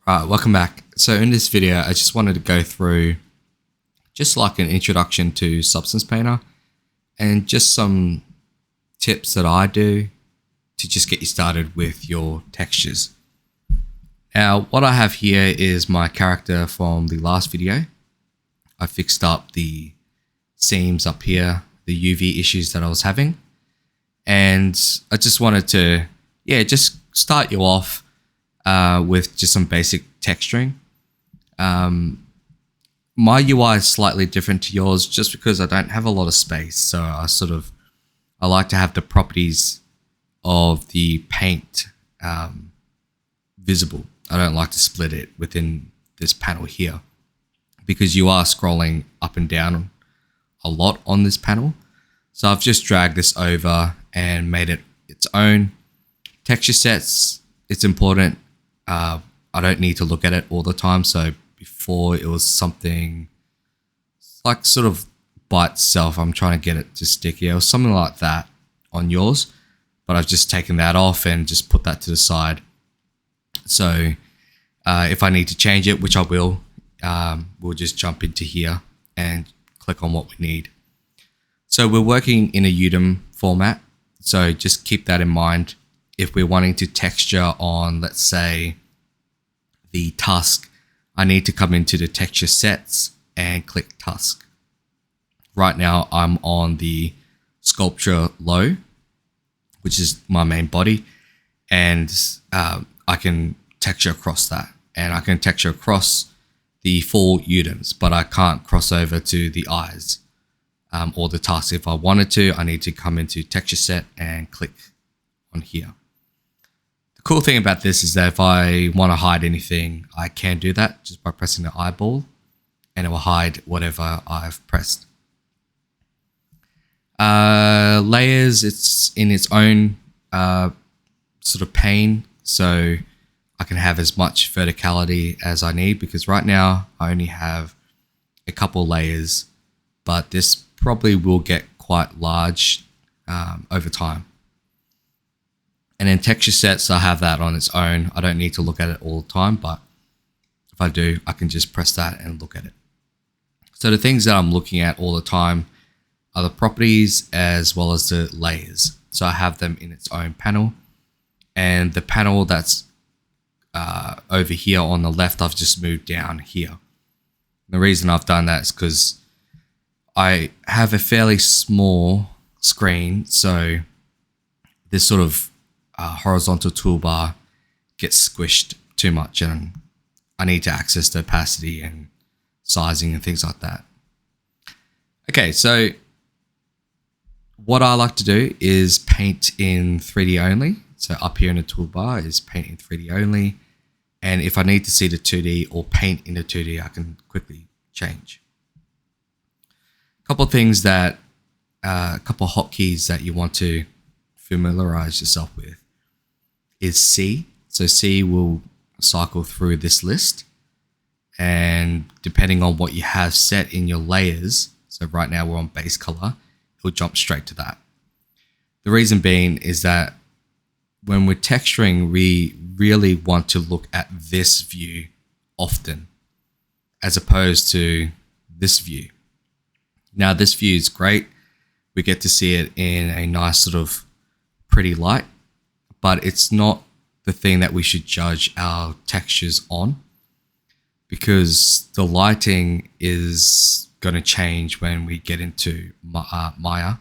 Alright, welcome back. So in this video, I just wanted to go through just like an introduction to Substance Painter and just some tips that I do to just get you started with your textures. Now, what I have here is my character from the last video. I fixed up the seams up here, the UV issues that I was having. And I just wanted to, just start you off with just some basic texturing. My UI is slightly different to yours just because I don't have a lot of space. So I like to have the properties of the paint visible. I don't like to split it within this panel here because you are scrolling up and down a lot on this panel. So I've just dragged this over and made it its own. Texture sets, it's important. I don't need to look at it all the time. So before it was something like sort of by itself, I'm trying to get it to stick here or something like that on yours, but I've just taken that off and just put that to the side. So if I need to change it, which I will, we'll just jump into here and click on what we need. So we're working in a UDIM format. So just keep that in mind. If we're wanting to texture on, let's say, the tusk, I need to come into the texture sets and click tusk. Right now, I'm on the sculpture low, which is my main body, and I can texture across that. And I can texture across the full UDIMs, but I can't cross over to the eyes or the tusk. If I wanted to, I need to come into texture set and click on here. Cool thing about this is that if I want to hide anything, I can do that just by pressing the eyeball and it will hide whatever I've pressed. Layers, it's in its own sort of pane, so I can have as much verticality as I need because right now I only have a couple layers, but this probably will get quite large over time. And then texture sets, I have that on its own. I don't need to look at it all the time, but if I do, I can just press that and look at it. So the things that I'm looking at all the time are the properties as well as the layers. So I have them in its own panel. And the panel that's over here on the left, I've just moved down here. The reason I've done that is because I have a fairly small screen. So this sort of horizontal toolbar gets squished too much and I need to access the opacity and sizing and things like that. Okay, so what I like to do is paint in 3D only. So up here in the toolbar is paint in 3D only. And if I need to see the 2D or paint in the 2D, I can quickly change. A couple of things that, a couple of hotkeys that you want to familiarize yourself with is C. So C will cycle through this list, and depending on what you have set in your layers, so right now we're on base color, it'll jump straight to that. The reason being is that when we're texturing, we really want to look at this view often as opposed to this view. Now this view is great. We get to see it in a nice sort of pretty light, but it's not the thing that we should judge our textures on because the lighting is going to change when we get into Maya,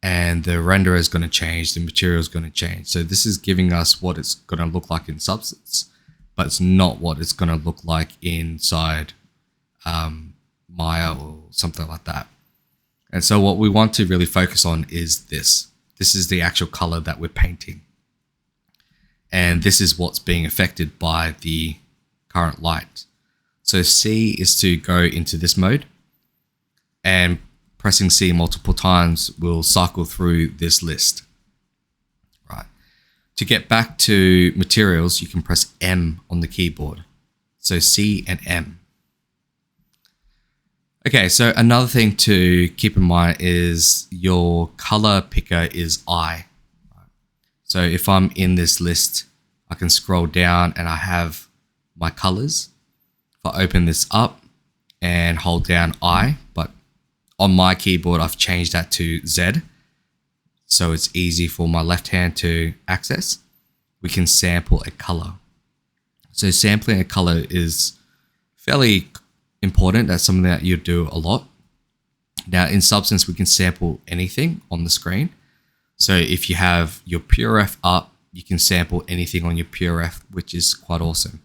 and the renderer is going to change, the material is going to change. So this is giving us what it's going to look like in Substance, but it's not what it's going to look like inside Maya or something like that. And so what we want to really focus on is this. This is the actual color that we're painting. And this is what's being affected by the current light. So C is to go into this mode, and pressing C multiple times will cycle through this list. Right. To get back to materials, you can press M on the keyboard. So C and M. Okay, so another thing to keep in mind is your color picker is I. So if I'm in this list, I can scroll down and I have my colors. If I open this up and hold down I, but on my keyboard, I've changed that to Z, so it's easy for my left hand to access. We can sample a color. So sampling a color is fairly important. That's something that you do a lot. Now in Substance, we can sample anything on the screen. So if you have your PureRef up, you can sample anything on your PureRef, which is quite awesome.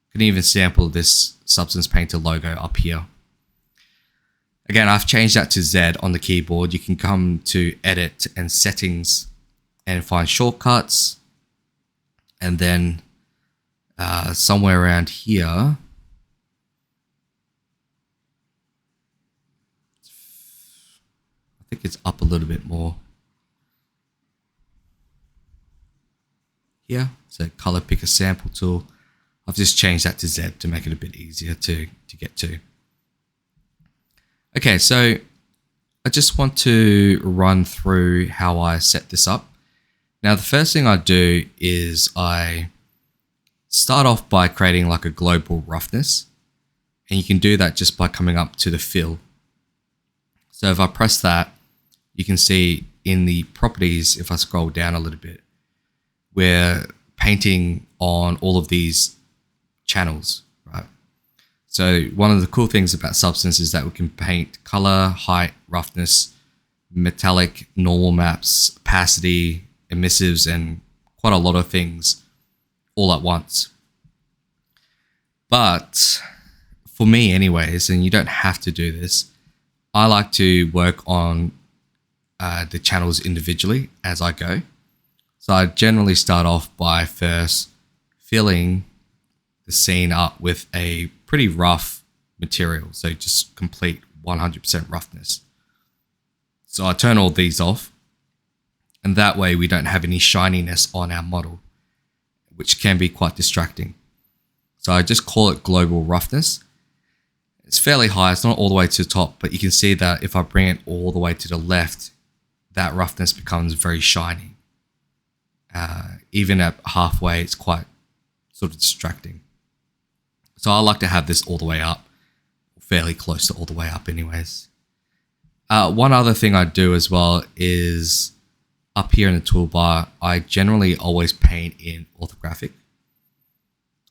You can even sample this Substance Painter logo up here. Again, I've changed that to Z on the keyboard. You can come to Edit and Settings and find Shortcuts. And then somewhere around here, I think it's up a little bit more. Here, so Color Picker Sample Tool. I've just changed that to Z to make it a bit easier to get to. Okay, so I just want to run through how I set this up. Now, the first thing I do is I start off by creating like a global roughness, and you can do that just by coming up to the fill. So if I press that, you can see in the properties, if I scroll down a little bit, we're painting on all of these channels, right? So one of the cool things about Substance is that we can paint color, height, roughness, metallic, normal maps, opacity, emissives, and quite a lot of things all at once. But for me anyways, and you don't have to do this, I like to work on the channels individually as I go. So I generally start off by first filling the scene up with a pretty rough material. So just complete 100% roughness. So I turn all these off, and that way we don't have any shininess on our model, which can be quite distracting. So I just call it global roughness. It's fairly high, it's not all the way to the top, but you can see that if I bring it all the way to the left, that roughness becomes very shiny. Even at halfway, it's quite sort of distracting. So I like to have this all the way up, fairly close to all the way up anyways. One other thing I do as well is up here in the toolbar, I generally always paint in orthographic.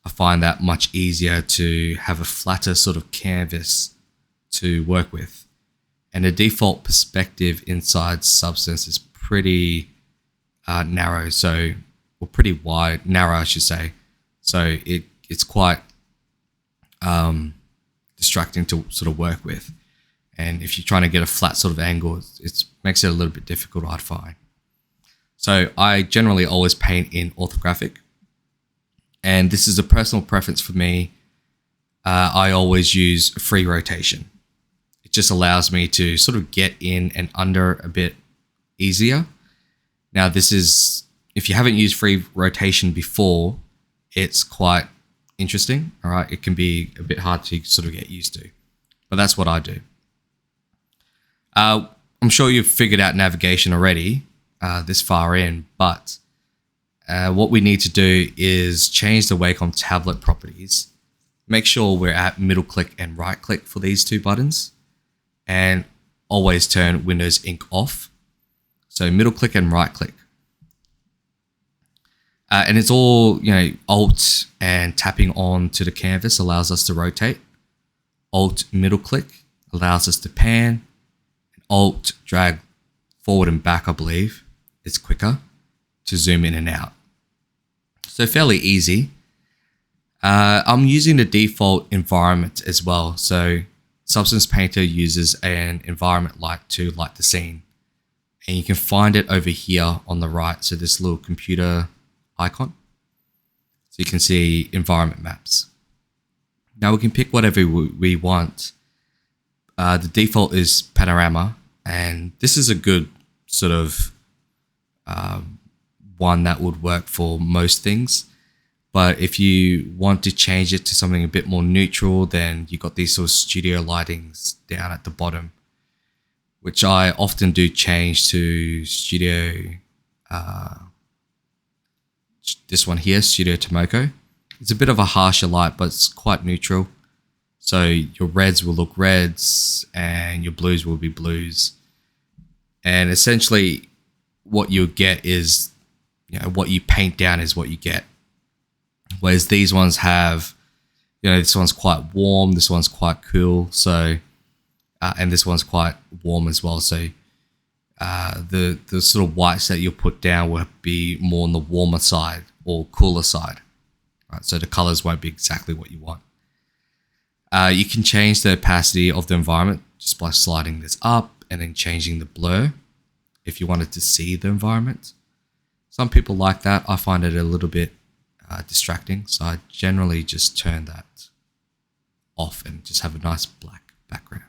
I find that much easier to have a flatter sort of canvas to work with. And the default perspective inside Substance is pretty narrow, or pretty wide, narrow I should say. So it's quite distracting to sort of work with. And if you're trying to get a flat sort of angle, it makes it a little bit difficult, I'd find. So I generally always paint in orthographic. And this is a personal preference for me. I always use free rotation. It just allows me to sort of get in and under a bit easier. Now this is, if you haven't used free rotation before, it's quite interesting, all right? It can be a bit hard to sort of get used to, but that's what I do. I'm sure you've figured out navigation already this far in, but what we need to do is change the Wacom tablet properties. Make sure we're at middle click and right click for these two buttons, and always turn Windows Ink off. So middle click and right click. And it's all, Alt and tapping on to the canvas allows us to rotate. Alt middle click allows us to pan. Alt drag forward and back, I believe. It's quicker to zoom in and out. So fairly easy. I'm using the default environment as well. So Substance Painter uses an environment light to light the scene. And you can find it over here on the right. So this little computer icon. So you can see environment maps. Now we can pick whatever we want. The default is panorama, and this is a good sort of one that would work for most things. But if you want to change it to something a bit more neutral, then you've got these sort of studio lightings down at the bottom, which I often do change to studio, this one here, Studio Tomoko. It's a bit of a harsher light, but it's quite neutral. So your reds will look reds and your blues will be blues. And essentially what you'll get is, what you paint down is what you get. Whereas these ones have, this one's quite warm, this one's quite cool. So, and this one's quite warm as well. So the sort of whites that you'll put down will be more on the warmer side or cooler side. Right? So the colors won't be exactly what you want. You can change the opacity of the environment just by sliding this up and then changing the blur if you wanted to see the environment. Some people like that. I find it a little bit distracting, so I generally just turn that off and just have a nice black background.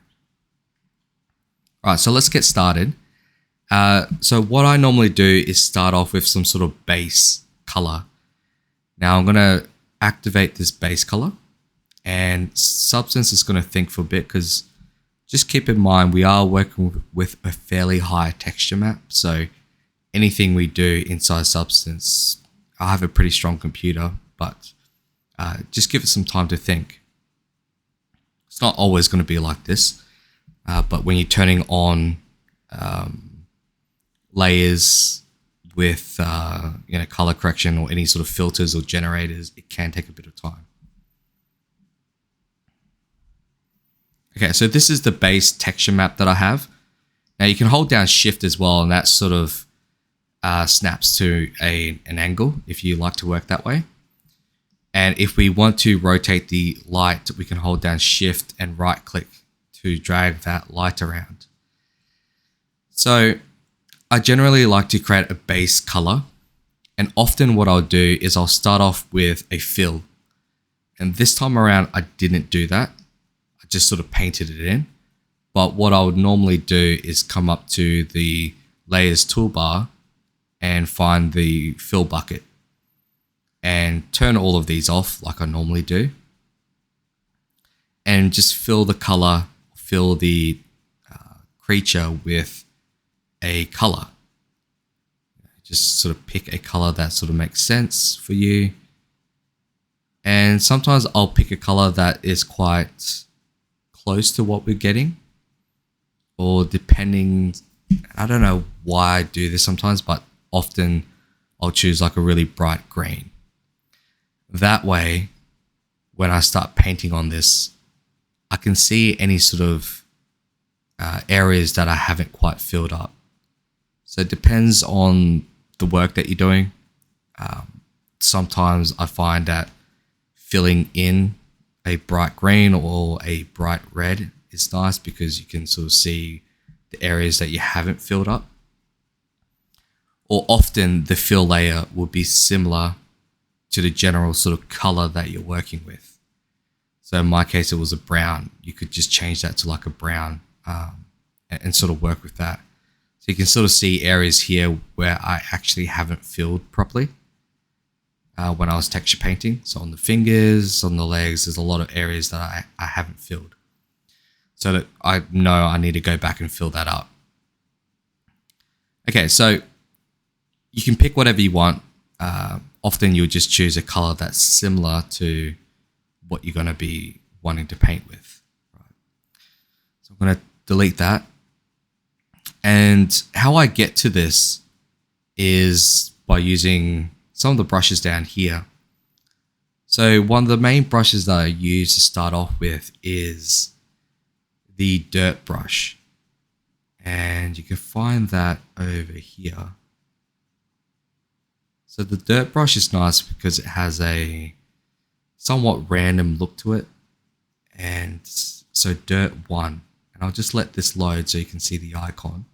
All right, so let's get started. So what I normally do is start off with some sort of base color. Now I'm going to activate this base color, and Substance is going to think for a bit, because just keep in mind we are working with a fairly high texture map. So anything we do inside Substance, I have a pretty strong computer, but just give it some time to think. It's not always going to be like this, but when you're turning on layers with color correction or any sort of filters or generators, it can take a bit of time. Okay, so this is the base texture map that I have. Now you can hold down Shift as well, and that sort of snaps to an angle if you like to work that way. And if we want to rotate the light, we can hold down Shift and right click to drag that light around. So I generally like to create a base color, and often what I'll do is I'll start off with a fill. And this time around, I didn't do that. I just sort of painted it in. But what I would normally do is come up to the layers toolbar and find the fill bucket and turn all of these off like I normally do. And just fill the color, fill the creature with a color. Just sort of pick a color that sort of makes sense for you. And sometimes I'll pick a color that is quite close to what we're getting, or depending, I don't know why I do this sometimes, but often I'll choose like a really bright green. That way, when I start painting on this, I can see any sort of areas that I haven't quite filled up. So it depends on the work that you're doing. Sometimes I find that filling in a bright green or a bright red is nice, because you can sort of see the areas that you haven't filled up. Or often the fill layer will be similar to the general sort of color that you're working with. So in my case, it was a brown. You could just change that to like a brown and sort of work with that. So you can sort of see areas here where I actually haven't filled properly when I was texture painting. So on the fingers, on the legs, there's a lot of areas that I haven't filled. So that I know I need to go back and fill that up. Okay, so you can pick whatever you want. Often you'll just choose a color that's similar to what you're going to be wanting to paint with. Right. So I'm going to delete that. And how I get to this is by using some of the brushes down here. So one of the main brushes that I use to start off with is the dirt brush. And you can find that over here. So the dirt brush is nice because it has a somewhat random look to it. And so Dirt 1. And I'll just let this load so you can see the icon.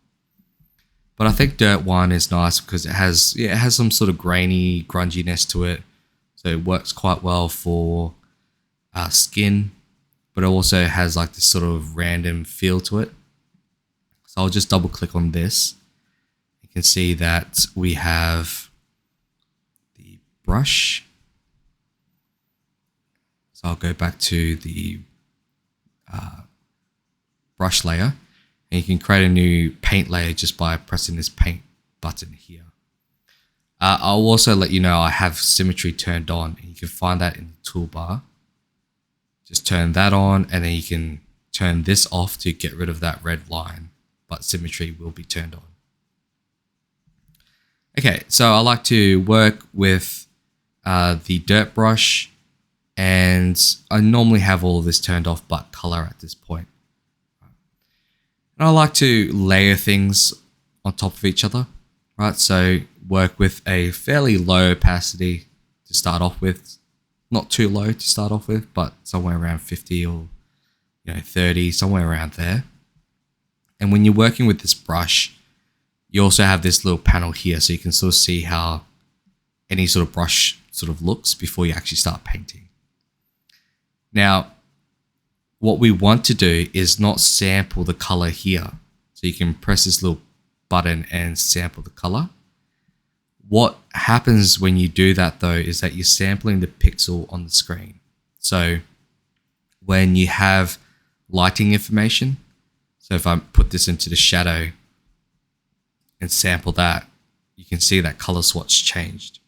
But I think Dirt 1 is nice because it has some sort of grainy grunginess to it. So it works quite well for skin, but it also has like this sort of random feel to it. So I'll just double click on this. You can see that we have the brush. So I'll go back to the brush layer, and you can create a new paint layer just by pressing this paint button here. I'll also let you know I have symmetry turned on, and you can find that in the toolbar. Just turn that on, and then you can turn this off to get rid of that red line, but symmetry will be turned on. Okay, so I like to work with the dirt brush, and I normally have all of this turned off but color at this point. And I like to layer things on top of each other, right? So work with a fairly low opacity to start off with, not too low to start off with, but somewhere around 50 or 30, somewhere around there. And when you're working with this brush, you also have this little panel here, so you can sort of see how any sort of brush sort of looks before you actually start painting. Now, what we want to do is not sample the color here. So you can press this little button and sample the color. What happens when you do that though is that you're sampling the pixel on the screen. So when you have lighting information, so if I put this into the shadow and sample that, you can see that color swatch changed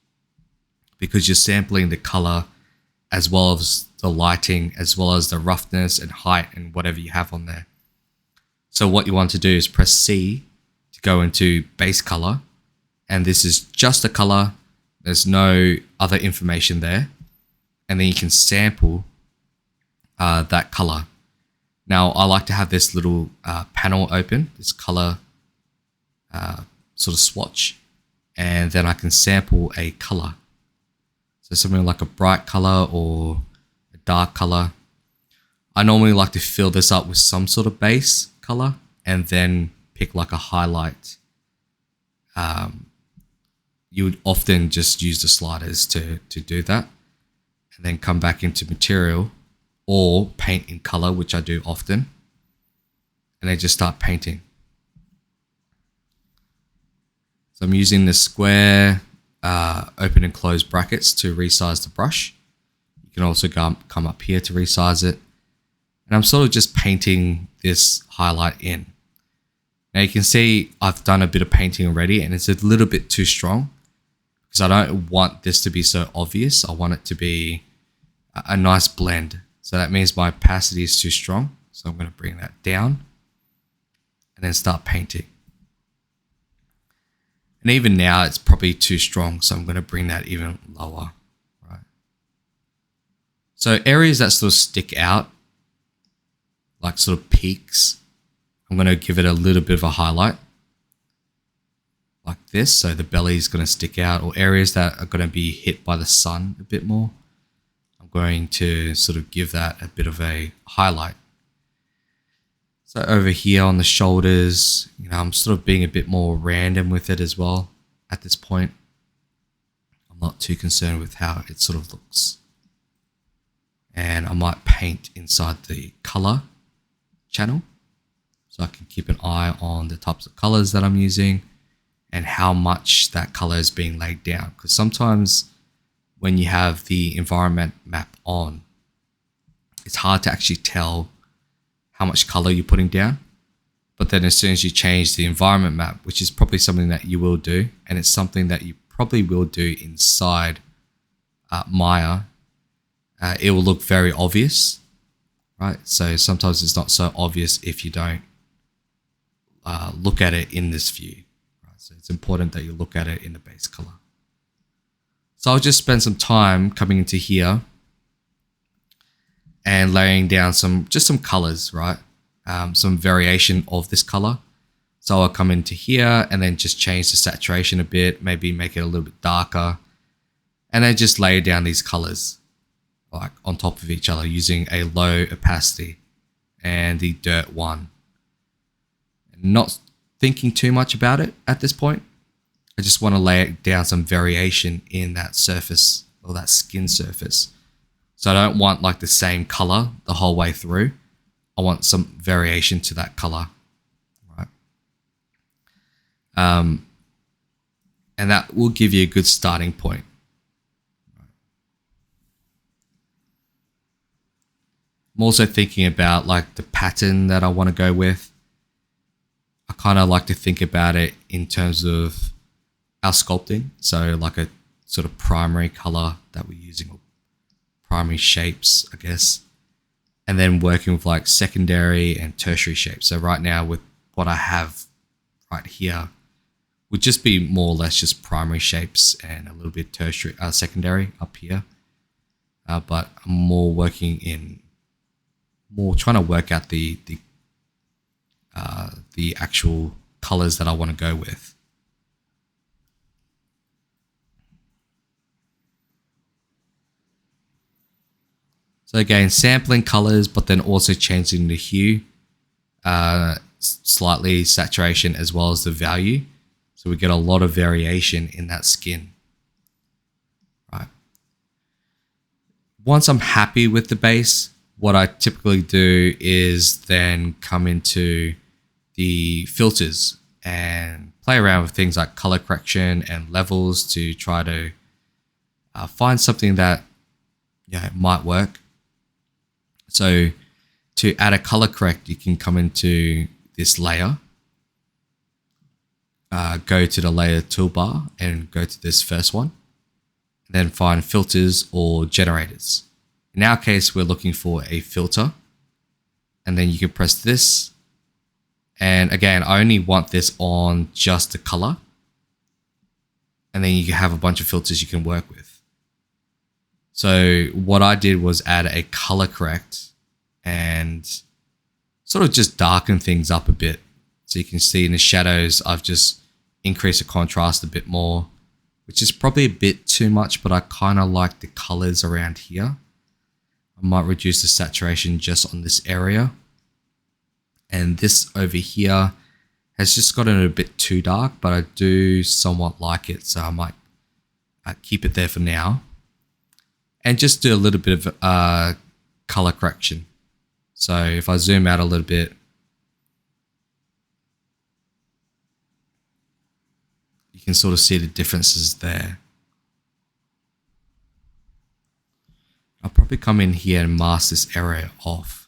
because you're sampling the color as well as the lighting, as well as the roughness and height and whatever you have on there. So what you want to do is press C to go into base color. And this is just a color. There's no other information there. And then you can sample that color. Now I like to have this little panel open, this color sort of swatch. And then I can sample a color. So something like a bright color or a dark color. I normally like to fill this up with some sort of base color and then pick like a highlight. You would often just use the sliders to do that, and then come back into material or paint in color, which I do often, and then just start painting. So I'm using the square open and close brackets to resize the brush. You can also come up here to resize it. And I'm sort of just painting this highlight in. Now you can see I've done a bit of painting already, and it's a little bit too strong because I don't want this to be so obvious. I want it to be a nice blend. So that means my opacity is too strong. So I'm going to bring that down and then start painting. And even now it's probably too strong, so I'm going to bring that even lower, right? So areas that sort of stick out, like sort of peaks, I'm going to give it a little bit of a highlight, like this. So the belly is going to stick out, or areas that are going to be hit by the sun a bit more, I'm going to sort of give that a bit of a highlight. So over here on the shoulders, I'm sort of being a bit more random with it as well at this point. I'm not too concerned with how it sort of looks. And I might paint inside the color channel, so I can keep an eye on the types of colors that I'm using and how much that color is being laid down. Because sometimes when you have the environment map on, it's hard to actually tell how much color you're putting down. But then as soon as you change the environment map, which is probably something that you will do, and it's something that you probably will do inside Maya, it will look very obvious, right? So sometimes it's not so obvious if you don't look at it in this view, right? So it's important that you look at it in the base color. So I'll just spend some time coming into here and laying down some colors, right? Some variation of this color. So I'll come into here and then just change the saturation a bit, maybe make it a little bit darker, and then just lay down these colors like on top of each other using a low opacity and the dirt one. Not thinking too much about it at this point. I just want to lay down some variation in that surface, or that skin surface. So I don't want like the same color the whole way through. I want some variation to that color, right? And that will give you a good starting point. I'm also thinking about like the pattern that I want to go with. I kind of like to think about it in terms of our sculpting. So like a sort of primary color that we're using, or primary shapes, I guess. And then working with like secondary and tertiary shapes. So right now with what I have right here would just be more or less just primary shapes and a little bit tertiary, secondary up here. But I'm more trying to work out the actual colors that I want to go with. So again, sampling colors, but then also changing the hue, slightly saturation, as well as the value. So we get a lot of variation in that skin. Right. Once I'm happy with the base, what I typically do is then come into the filters and play around with things like color correction and levels to try to find something that might work. So to add a color correct, you can come into this layer, go to the layer toolbar and go to this first one, and then find filters or generators. In our case, we're looking for a filter, and then you can press this. And again, I only want this on just the color, and then you can have a bunch of filters you can work with. So what I did was add a color correct and sort of just darken things up a bit. So you can see in the shadows, I've just increased the contrast a bit more, which is probably a bit too much, but I kind of like the colors around here. I might reduce the saturation just on this area. And this over here has just gotten a bit too dark, but I do somewhat like it. So I might keep it there for now. And just do a little bit of color correction. So if I zoom out a little bit, you can sort of see the differences there. I'll probably come in here and mask this area off.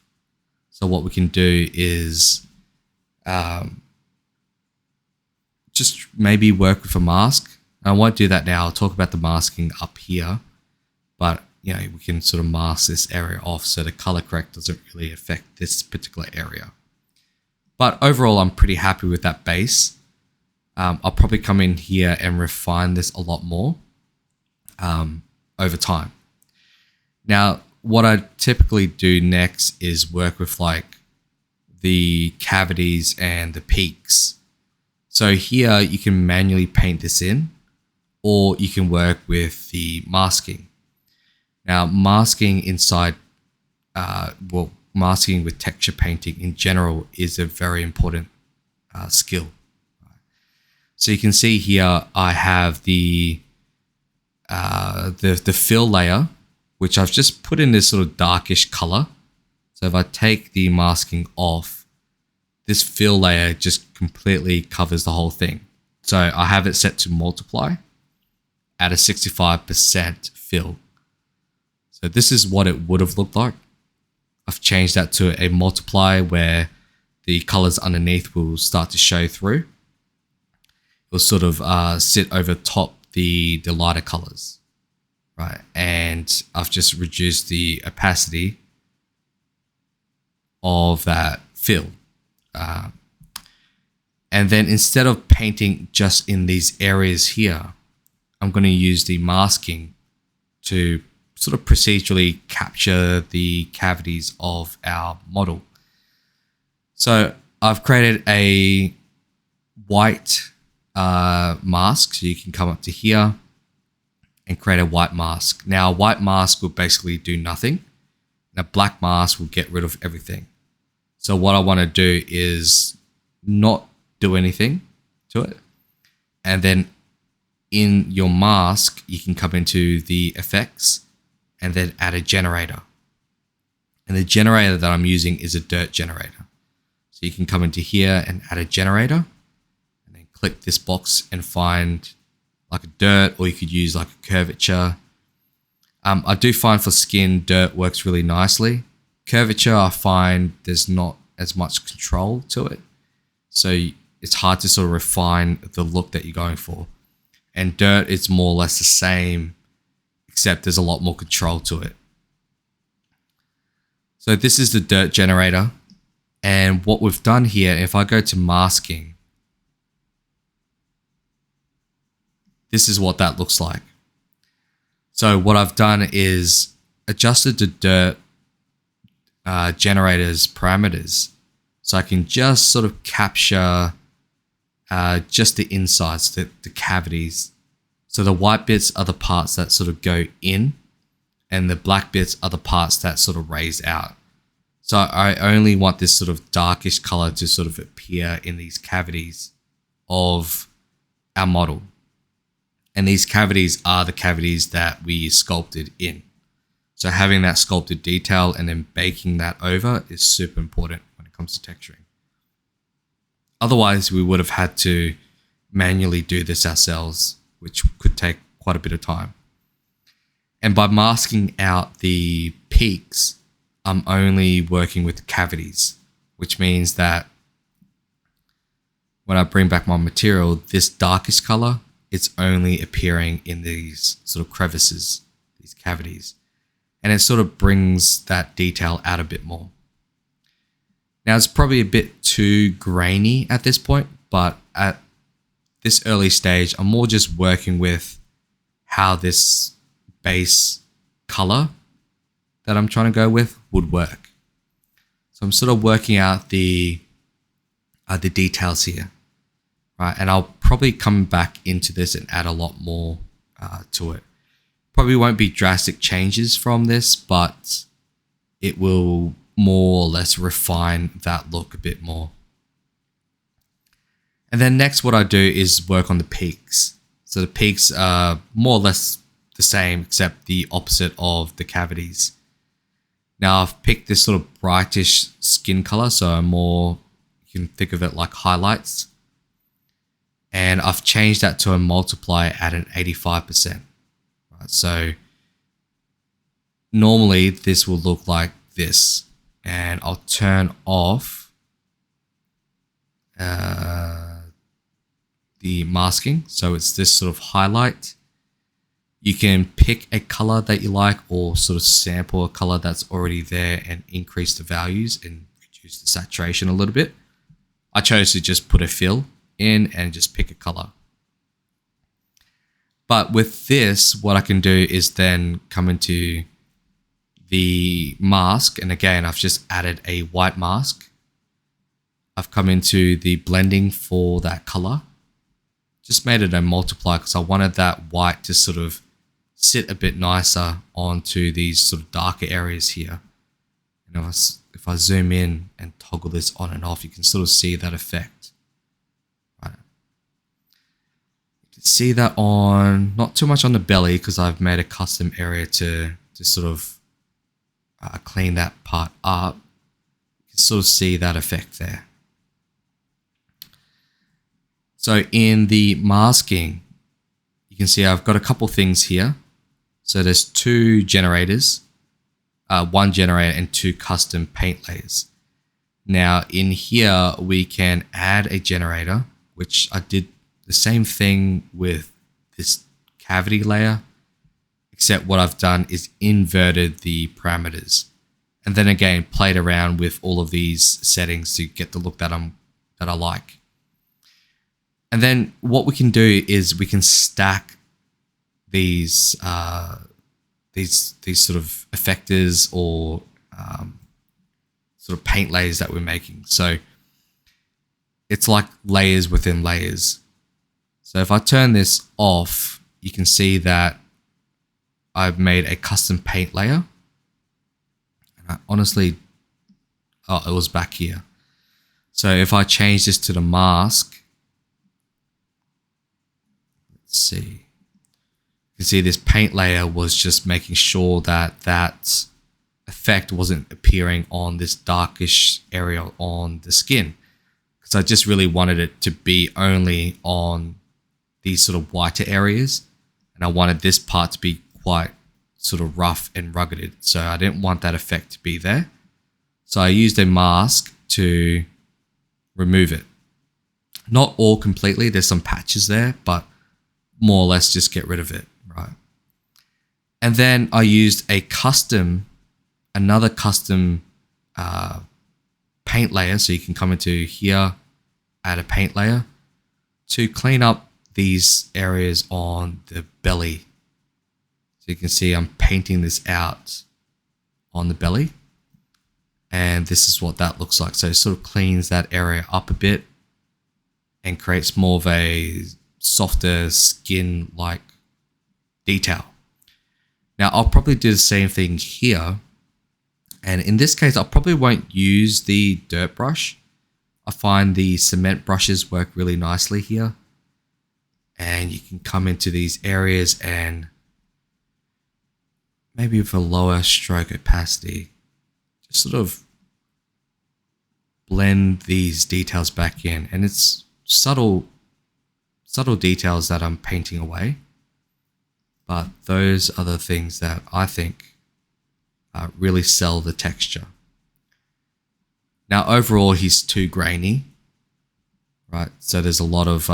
So what we can do is just maybe work with a mask. I won't do that now. I'll talk about the masking up here, but we can sort of mask this area off so the color correct doesn't really affect this particular area. But overall, I'm pretty happy with that base. I'll probably come in here and refine this a lot more over time. Now, what I typically do next is work with like the cavities and the peaks. So here you can manually paint this in, or you can work with the masking. Now, masking inside, masking with texture painting in general is a very important skill. So you can see here I have the fill layer, which I've just put in this sort of darkish color. So if I take the masking off, this fill layer just completely covers the whole thing. So I have it set to multiply at a 65% fill. So this is what it would have looked like. I've changed that to a multiply where the colors underneath will start to show through. It will sort of sit over top the lighter colors, right? And I've just reduced the opacity of that fill. And then instead of painting just in these areas here, I'm going to use the masking to sort of procedurally capture the cavities of our model. So I've created a white mask. So you can come up to here and create a white mask. Now, a white mask will basically do nothing. And a black mask will get rid of everything. So what I want to do is not do anything to it. And then in your mask, you can come into the effects and then add a generator. And the generator that I'm using is a dirt generator. So you can come into here and add a generator and then click this box and find like a dirt, or you could use like a curvature. I do find for skin, dirt works really nicely. Curvature, I find there's not as much control to it. So it's hard to sort of refine the look that you're going for. And dirt is more or less the same, except there's a lot more control to it. So this is the dirt generator. And what we've done here, if I go to masking, this is what that looks like. So what I've done is adjusted the dirt generator's parameters. So I can just sort of capture just the insides, the cavities. So the white bits are the parts that sort of go in, and the black bits are the parts that sort of raise out. So I only want this sort of darkish color to sort of appear in these cavities of our model. And these cavities are the cavities that we sculpted in. So having that sculpted detail and then baking that over is super important when it comes to texturing. Otherwise, we would have had to manually do this ourselves, which could take quite a bit of time. And by masking out the peaks, I'm only working with the cavities, which means that when I bring back my material, this darkest color, it's only appearing in these sort of crevices, these cavities. And it sort of brings that detail out a bit more. Now it's probably a bit too grainy at this point, but at this early stage, I'm more just working with how this base color that I'm trying to go with would work. So I'm sort of working out the details here, right? And I'll probably come back into this and add a lot more to it. Probably won't be drastic changes from this, but it will more or less refine that look a bit more. And then next what I do is work on the peaks. So the peaks are more or less the same, except the opposite of the cavities. Now I've picked this sort of brightish skin color, so more, you can think of it like highlights. And I've changed that to a multiply at an 85%. Right? So normally this will look like this, and I'll turn off the masking. So it's this sort of highlight. You can pick a color that you like, or sort of sample a color that's already there and increase the values and reduce the saturation a little bit. I chose to just put a fill in and just pick a color. But with this, what I can do is then come into the mask. And again, I've just added a white mask. I've come into the blending for that color. Just made it a multiply because I wanted that white to sort of sit a bit nicer onto these sort of darker areas here. And if I zoom in and toggle this on and off, you can sort of see that effect. Right. You can see that on, not too much on the belly because I've made a custom area to sort of clean that part up. You can sort of see that effect there. So in the masking, you can see I've got a couple things here. So there's two generators, one generator and two custom paint layers. Now in here, we can add a generator, which I did the same thing with this cavity layer, except what I've done is inverted the parameters. And then again, played around with all of these settings to get the look that I like. And then what we can do is we can stack these sort of effectors or sort of paint layers that we're making. So it's like layers within layers. So if I turn this off, you can see that I've made a custom paint layer. And I honestly, it was back here. So if I change this to the mask, let's see. You can see this paint layer was just making sure that that effect wasn't appearing on this darkish area on the skin. Because I just really wanted it to be only on these sort of whiter areas. And I wanted this part to be quite sort of rough and rugged. So I didn't want that effect to be there. So I used a mask to remove it. Not all completely, there's some patches there, but more or less just get rid of it, right? And then I used another custom paint layer. So you can come into here, add a paint layer to clean up these areas on the belly. So you can see I'm painting this out on the belly. And this is what that looks like. So it sort of cleans that area up a bit and creates more of a softer skin-like detail. Now I'll probably do the same thing here. And in this case, I probably won't use the dirt brush. I find the cement brushes work really nicely here. And you can come into these areas and maybe with a lower stroke opacity, just sort of blend these details back in. And it's subtle details that I'm painting away. But those are the things that I think really sell the texture. Now, overall, he's too grainy, right? So there's a lot of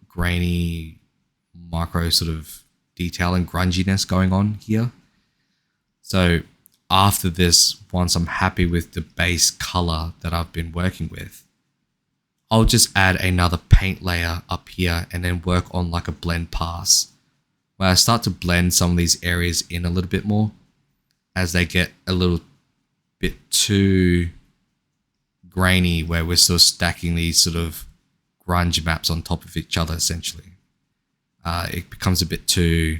grainy micro sort of detail and grunginess going on here. So after this, once I'm happy with the base color that I've been working with, I'll just add another paint layer up here and then work on like a blend pass, where I start to blend some of these areas in a little bit more as they get a little bit too grainy, where we're sort of stacking these sort of grunge maps on top of each other essentially. It becomes a bit too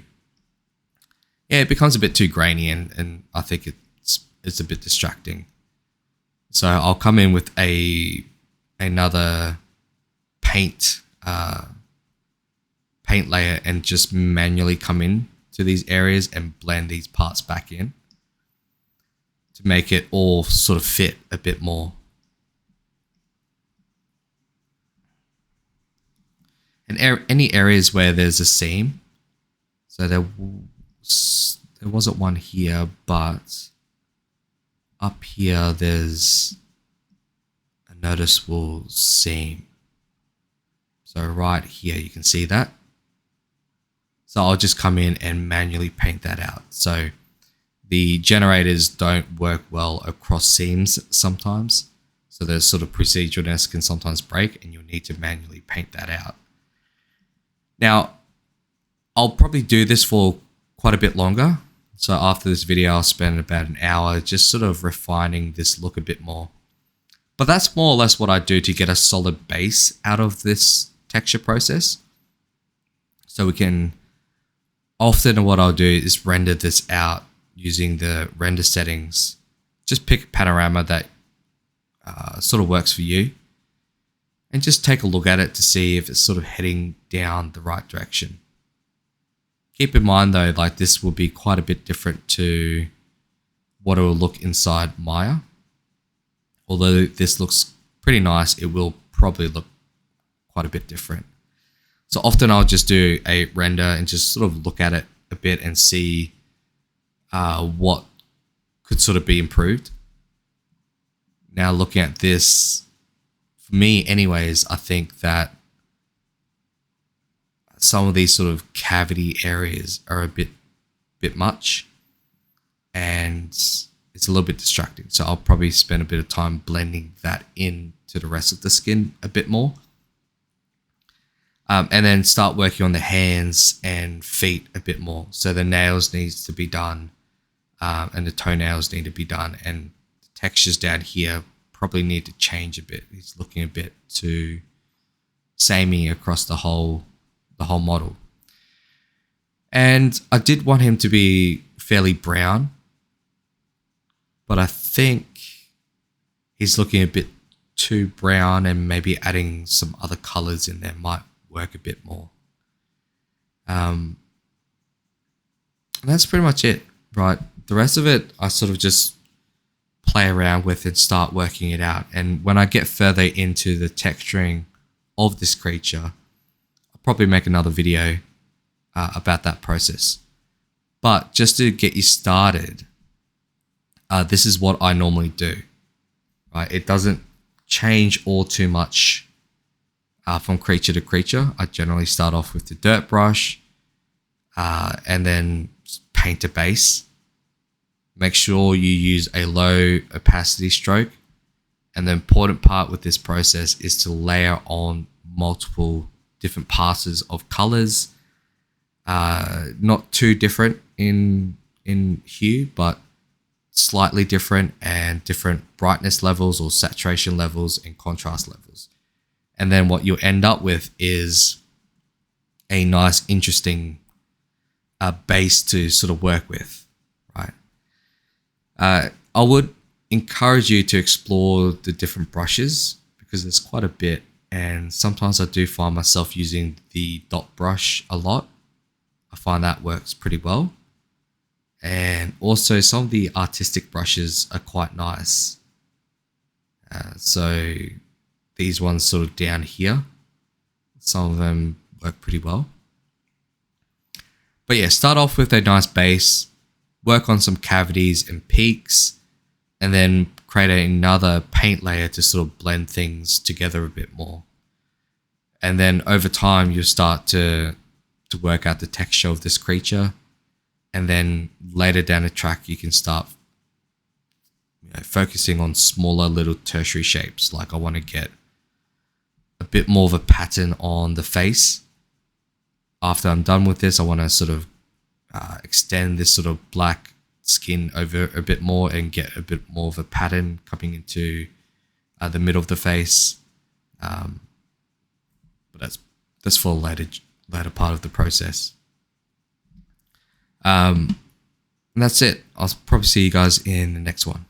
grainy, and I think it's a bit distracting. So I'll come in with another paint layer and just manually come in to these areas and blend these parts back in to make it all sort of fit a bit more. And any areas where there's a seam, so there wasn't one here, but up here there's a noticeable seam. So right here you can see that. So I'll just come in and manually paint that out. So the generators don't work well across seams sometimes. So the sort of proceduralness can sometimes break and you'll need to manually paint that out. Now, I'll probably do this for quite a bit longer. So after this video, I'll spend about an hour just sort of refining this look a bit more. But that's more or less what I do to get a solid base out of this texture process. So we can, often what I'll do is render this out using the render settings. Just pick a panorama that sort of works for you. And just take a look at it to see if it's sort of heading down the right direction. Keep in mind though, like this will be quite a bit different to what it will look inside Maya. Although this looks pretty nice, it will probably look quite a bit different. So often I'll just do a render and just sort of look at it a bit and see what could sort of be improved. Now looking at this, for me anyways, I think that some of these sort of cavity areas are a bit much and it's a little bit distracting. So I'll probably spend a bit of time blending that into the rest of the skin a bit more. And then start working on the hands and feet a bit more. So the nails needs to be done and the toenails need to be done, and the textures down here probably need to change a bit. It's looking a bit too samey across the whole model. And I did want him to be fairly brown, but I think he's looking a bit too brown, and maybe adding some other colors in there might work a bit more. And that's pretty much it, right? The rest of it I sort of just play around with and start working it out. And when I get further into the texturing of this creature, I'll probably make another video about that process. But just to get you started, this is what I normally do, right? It doesn't change all too much from creature to creature. I generally start off with the dirt brush and then paint a base. Make sure you use a low opacity stroke. And the important part with this process is to layer on multiple different passes of colors. Not too different in hue, but slightly different, and different brightness levels or saturation levels and contrast levels. And then what you'll end up with is a nice, interesting base to sort of work with, right? I would encourage you to explore the different brushes because there's quite a bit, and sometimes I do find myself using the dot brush a lot. I find that works pretty well. And also some of the artistic brushes are quite nice. So these ones sort of down here, some of them work pretty well. But yeah, start off with a nice base, work on some cavities and peaks, and then create another paint layer to sort of blend things together a bit more. And then over time, you'll start to work out the texture of this creature. And then later down the track, you can start focusing on smaller little tertiary shapes. Like I want to get a bit more of a pattern on the face. After I'm done with this, I want to sort of extend this sort of black skin over a bit more and get a bit more of a pattern coming into the middle of the face. But that's for later part of the process. And that's it. I'll probably see you guys in the next one.